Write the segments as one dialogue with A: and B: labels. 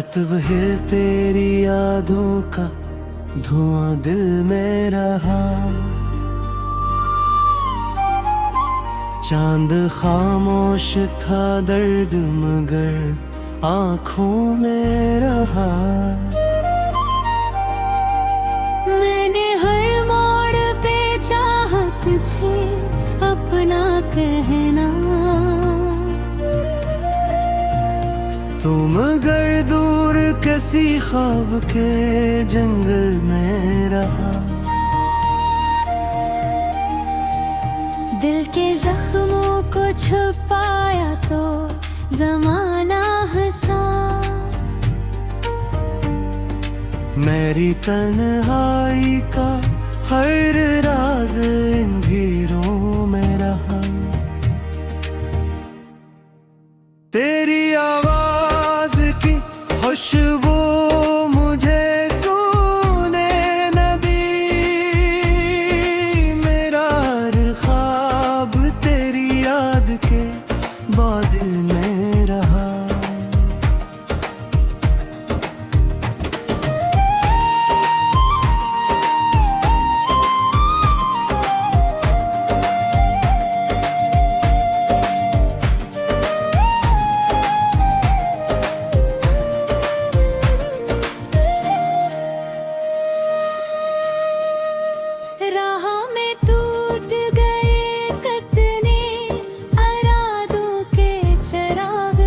A: रात भर तेरी यादों का धुआं दिल में रहा। चांद खामोश था दर्द मगर आँखों में रहा।
B: मैंने हर मोड़ पे चाहा तुझे अपना कहना।
A: तुम अगर दूर किसी ख्वाब के जंगल में रहा।
B: दिल के जख्मों को छुपाया तो ज़माना हंसा।
A: मेरी तन्हाई का हर राज इन धीरों में रहा। तेरी आवाज की खुशबू मुझे सोने न दी। मेरा हर ख्वाब तेरी याद के बादल में रहा।
B: राह में टूट गए कितने इरादों के चिराग।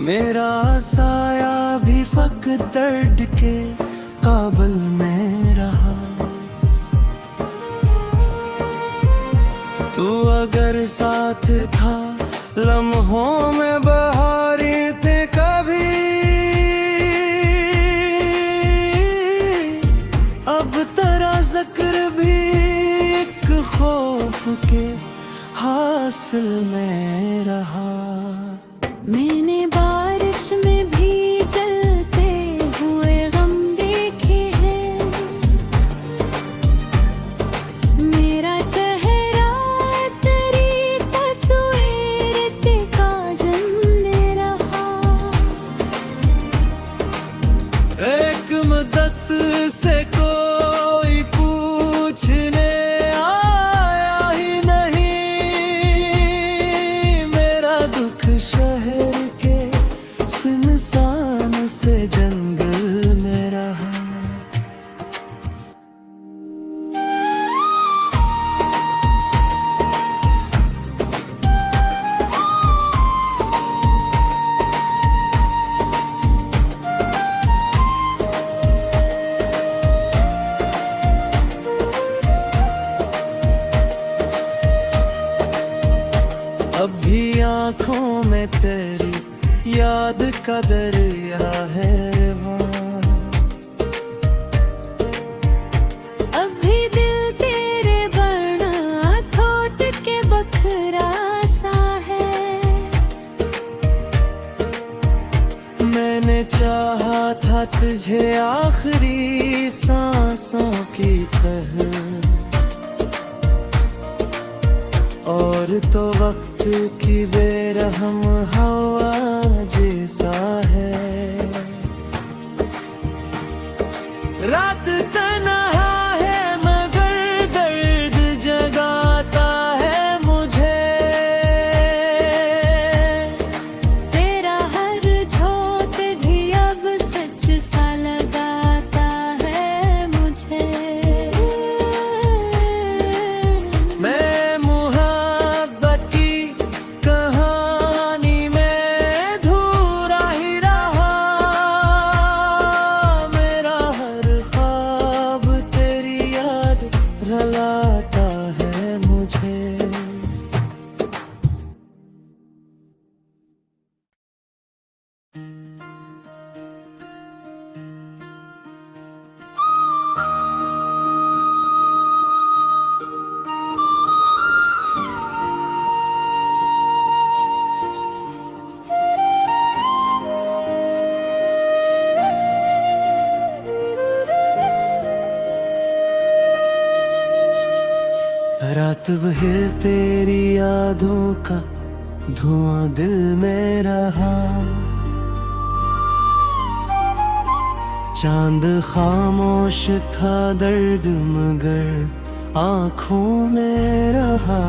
A: मेरा साया भी फक दर्द के काबल में रहा। तू अगर साथ था लम्हों में बहारे थे कभी। अब तेरा जिक्र भी एक खौफ के हासिल में रहा।
B: मैंने बारिश में भी जलते हुए गम देखे हैं। मेरा चेहरा तेरी तस्वीर ते काजल में रहा।
A: एक मुद्दत से कोई पूछने आया ही नहीं। मेरा दुख शहर के सुनसान से जंगल में रहा। अब भी आँखों में तेरी याद का दरिया है रवां।
B: अब भी दिल तेरे बरना ठोट के बखरा सा है।
A: मैंने चाहा था तुझे आखिरी सांसों की तरह। और तो वक्त की बेरहम हवा जैसा है। रात तन्हा है मगर दर्द जगाता है मुझे।
B: तेरा हर झोंक भी अब सच सा लगाता है मुझे।
A: मैं मोहब्बत की कहानी में अधूरा ही रहा। मेरा हर ख्वाब तेरी याद रुलाता है मुझे। रात भर तेरी यादों का धुआं दिल में रहा। चांद खामोश था दर्द मगर आंखों में रहा।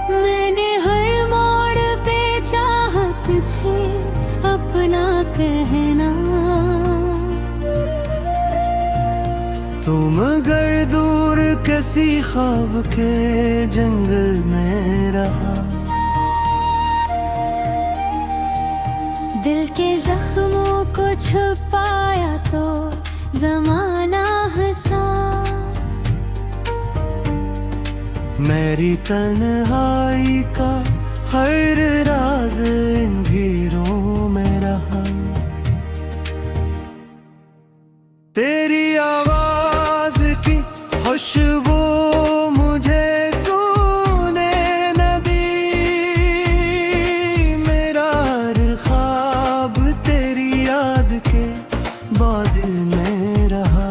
B: मैंने हर मोड़ पे चाहा तुझे अपना कहना।
A: तुम अगर दूर किसी ख्वाब के जंगल में रहा।
B: दिल के जख्मों को छुपाया तो जमाना हंसा।
A: मेरी तन्हाई का हर राज अंधेरों में रहा। तेरी आवाज की खुशबू मुझे सोने न दी। मेरा हर ख्वाब तेरी याद के बादल में रहा।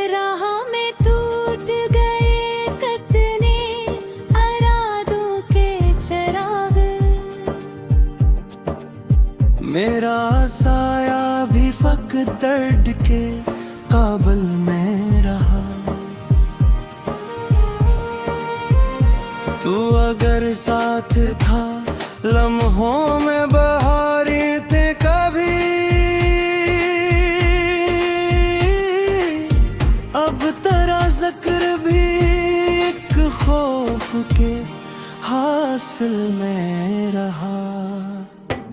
B: राह में टूट गए कतने अरादों के चिराग।
A: मेरा साया भी फक दर्द के काबल में रहा। तू अगर साथ था लम्हों में बहारें थे कभी। अब तेरा जिक्र भी एक खौफ के हासिल में रहा।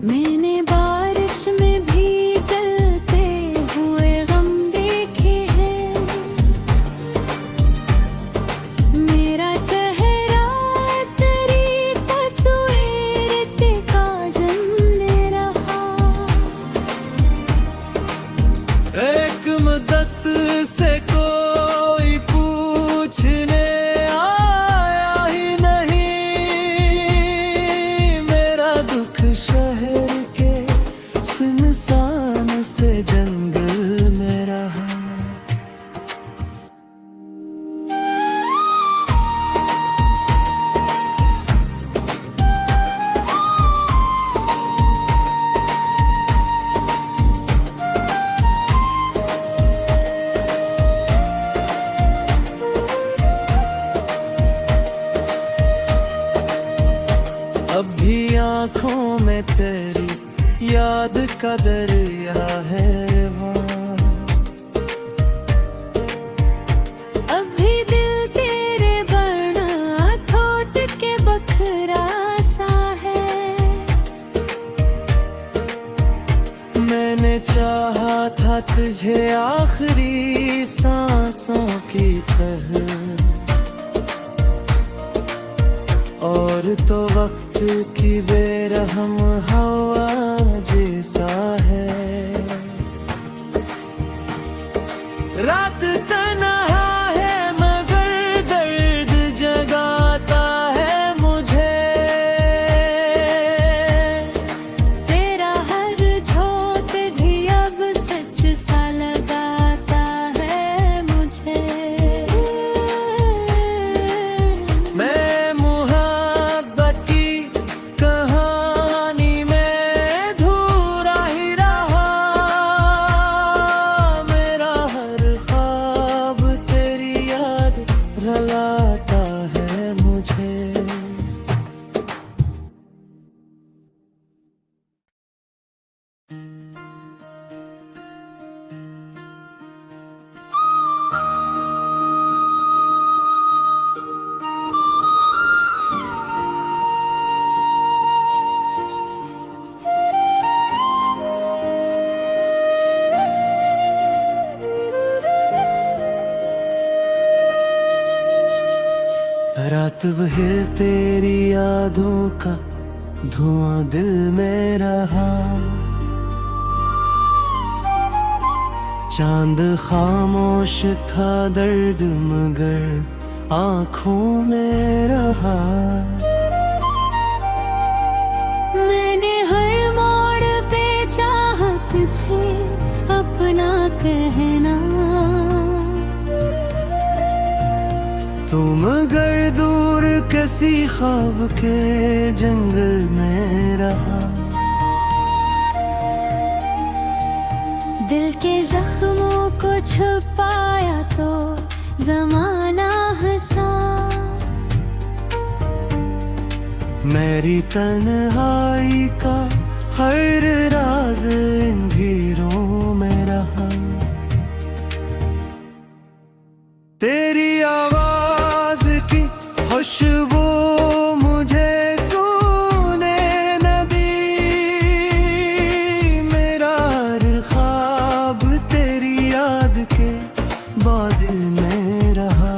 B: मैंने बारिश में भी जलते हुए गम देखे हैं। मेरा चेहरा तेरी तस्वीर ते काजल में रहा।
A: एक मुद्दत से कोई पूछने आया ही नहीं। मेरा दुख शहर के सुनसान से जंगल में रहा। अब भी आँखों में तेरी याद का दरिया है रवां।
B: अब भी दिल तेरे बना ठोट के बखरा सा है।
A: मैंने चाहा था तुझे आखिरी सांसों की तरह। और तो वक्त की बेरहम हवा जैसा है। रात तन्हा है मगर दर्द जगाता है मुझे।
B: तेरा हर झोंक भी अब सच सा लगाता है मुझे।
A: मैं मोहब्बत की कहानी में अधूरा ही रहा। मेरा हर ख्वाब तेरी याद रुलाता है मुझे। रात भर तेरी यादों का धुआं दिल में रहा। चांद खामोश था दर्द मगर आँखों में रहा।
B: मैंने हर मोड़ पे चाहा तुझे अपना कहना।
A: तुम अगर दूर किसी ख्वाब के जंगल में रहा।
B: दिल के जख्मों को छुपाया तो जमाना हंसा।
A: मेरी तन्हाई का हर राज अंधेरों में रहा। तेरी आवाज की खुशबू मुझे सूने न दी। मेरा हर ख्वाब तेरी याद के बादल में रहा।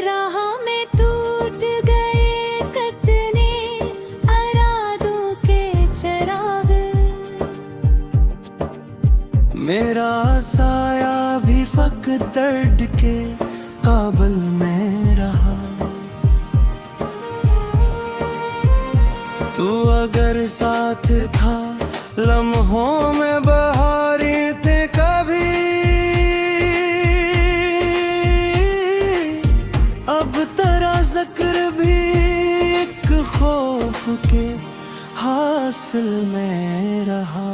B: राह में टूट गए कतने अरादों के चिराग।
A: मेरा साया भी फक दर्द के काबल में रहा। तू अगर साथ था लम्हों में बहारी थे कभी। अब तेरा जिक्र भी एक खौफ के हासिल में रहा।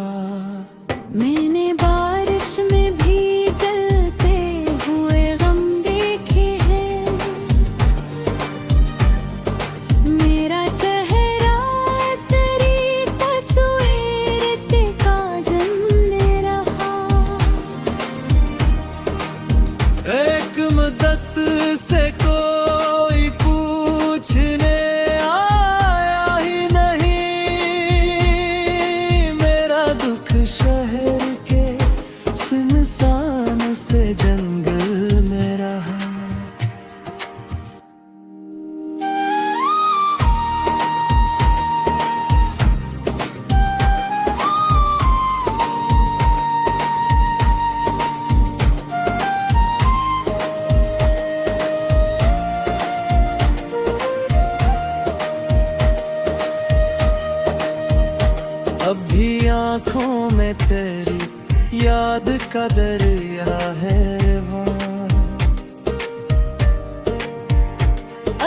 B: मैंने बारिश में भी जलते हुए गम देखे हैं। मेरा चेहरा तेरी तस्वीर ते काजल में रहा।
A: एक मुद्दत से कोई पूछने आया ही नहीं। मेरा दुख शहर के सुनसान से जंगल में रहा। अब भी आँखों में तेरी याद का दरिया है रवां।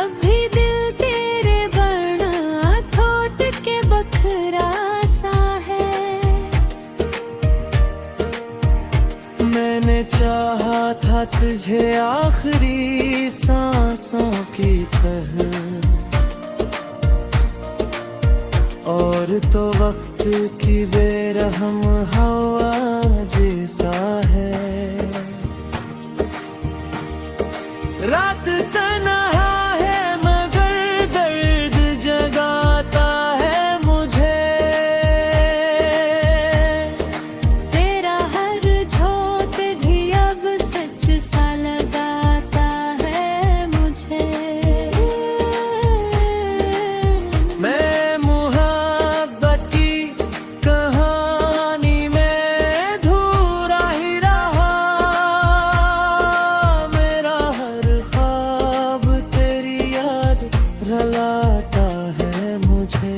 B: अब भी दिल तेरे बना ठोट के बखरा सा है।
A: मैंने चाहा था तुझे आखिरी सांसों की तरह। और तो वक्त की बेरहम हवा जैसा है। रात तन्हा है मगर दर्द जगाता है मुझे।
B: तेरा हर झोंक भी अब सच सा लगाता है मुझे।
A: मैं मोहब्बत की कहानी में धूरा ही रहा। मेरा हर ख्वाब तेरी याद रुलाता है मुझे।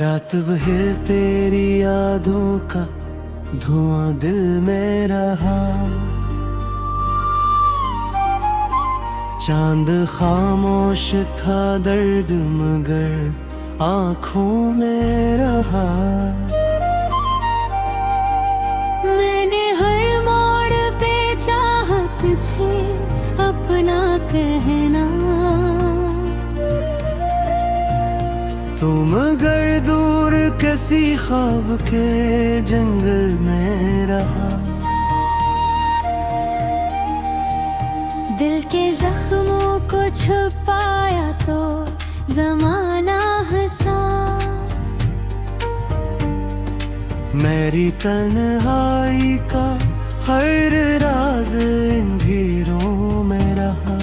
A: रात भर तेरी यादों का धुआं दिल में रहा। चांद खामोश था दर्द मगर आँखों में रहा।
B: मैंने अपना कहना।
A: तुम अगर दूर किसी ख्वाब के जंगल में रहा,
B: दिल के जख्मों को छुपाया तो जमाना हंसा।
A: मेरी तन्हाई का हर राज इन भीड़ों में रहा।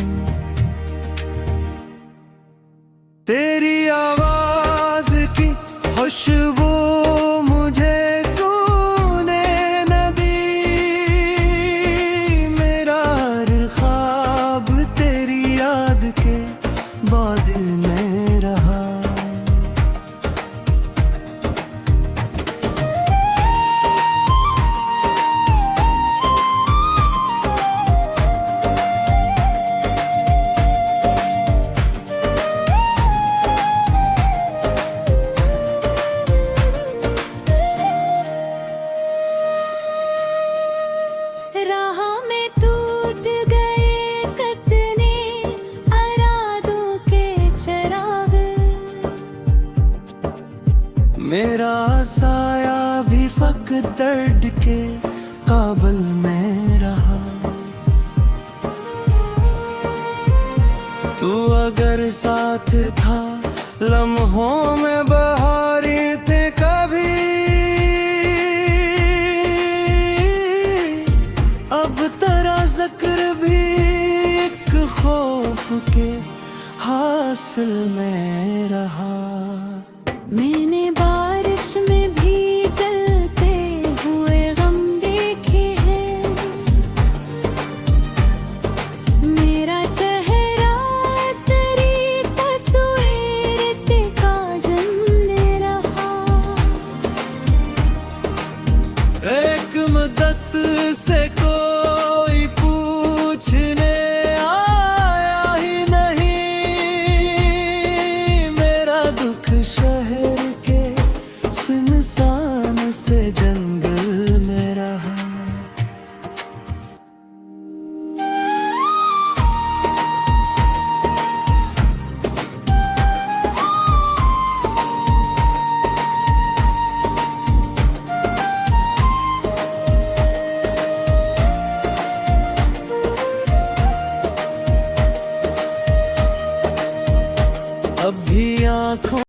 A: तेरी आवाज की खुशबू मुझे सूने न दी। मेरा हर ख्वाब तेरी याद के बादल में रहा।
B: राह में टूट गए कतने अरादों के चिराग।
A: मेरा साया भी फक दर्द के काबल में रहा। तू अगर साथ था लम्हों में बहारी थे कभी। अब तेरा जिक्र भी एक खौफ के हासिल में रहा।
B: मैंने बारिश में भी जलते हुए गम देखे हैं। मेरा चेहरा तेरी तस्वीर ते काजल में रहा।
A: एक मुद्दत से कोई पूछने आया ही नहीं। मेरा दुख शहर के सुनसान से जंगल में रहा। अब भी आँखों